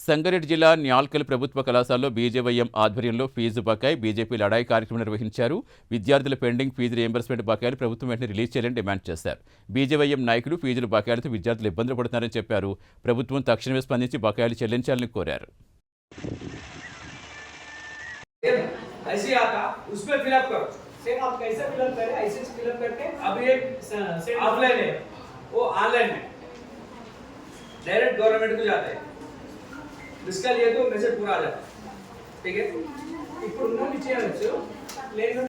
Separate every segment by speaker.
Speaker 1: సంగారెడ్డి జిల్లా న్యాల్కల్ ప్రభుత్వ కళాశాలలో బీజేవైఎం ఆధ్వర్యంలో ఫీజు బకాయి బీజేపీ లడాయి కార్యక్రమం నిర్వహించారు. విద్యార్థుల పెండింగ్ ఫీజు రియంబర్స్మెంట్ బకాయిలు ప్రభుత్వం వెంటనే రిలీజ్ చేయాలని డిమాండ్ చేశారు. బీజేవైఎం నాయకులు ఫీజుల బకాయిలతో విద్యార్థులు ఇబ్బందులు పడుతున్నారని చెప్పారు. ప్రభుత్వం తక్షణమే స్పందించి బకాయిలు చెల్లించాలని కోరారు.
Speaker 2: डायरेक्ट गवर्नमेंट को जाते हैं, इसका लिए तो मैसेज पूरा आ जाता है. ठीक है, ఇప్పుడు ఉన్నది చేయొచ్చు. లేదు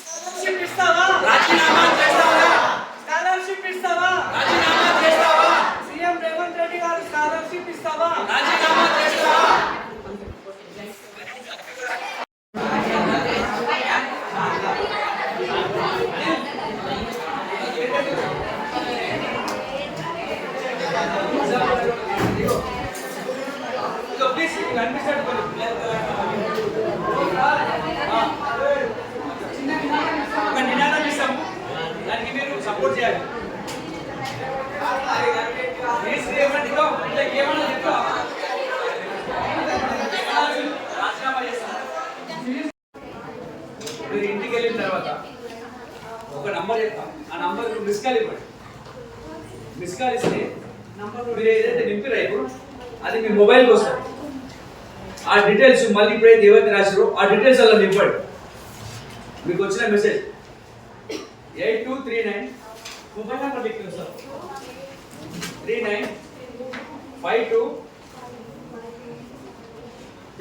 Speaker 2: స్కాలర్‌షిప్ ఇస్తావా, రాజీనామా చేస్తావా, స్కాలర్‌షిప్ ఇస్తావా, రాజీనామా చేస్తావా, సీఎం రేవంత్ రెడ్డి గారు స్కాలర్‌షిప్ ఇస్తావా, రాజీనామా చేస్తావా. దానికి మీరు సపోర్ట్ చేయాలి. మీరు ఇంటికి వెళ్ళిన తర్వాత ఒక నంబర్ చెప్తాం, ఆ నంబర్ మిస్ కాల్ ఇవ్వండి. మిస్ కాల్ ఇస్తే మీరు ఏదైతే నింపిరా ఇప్పుడు అది మీ మొబైల్కి వస్తుంది. ఆ డీటెయిల్స్ మళ్ళీ ఇప్పుడైతే ఏవైతే రాశారో ఆ డీటెయిల్స్ అలా నింపండి. మీకు వచ్చిన మెసేజ్ 8239 మొబైల్ నెంబర్ లిఖो सर 3952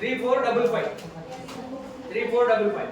Speaker 2: 3455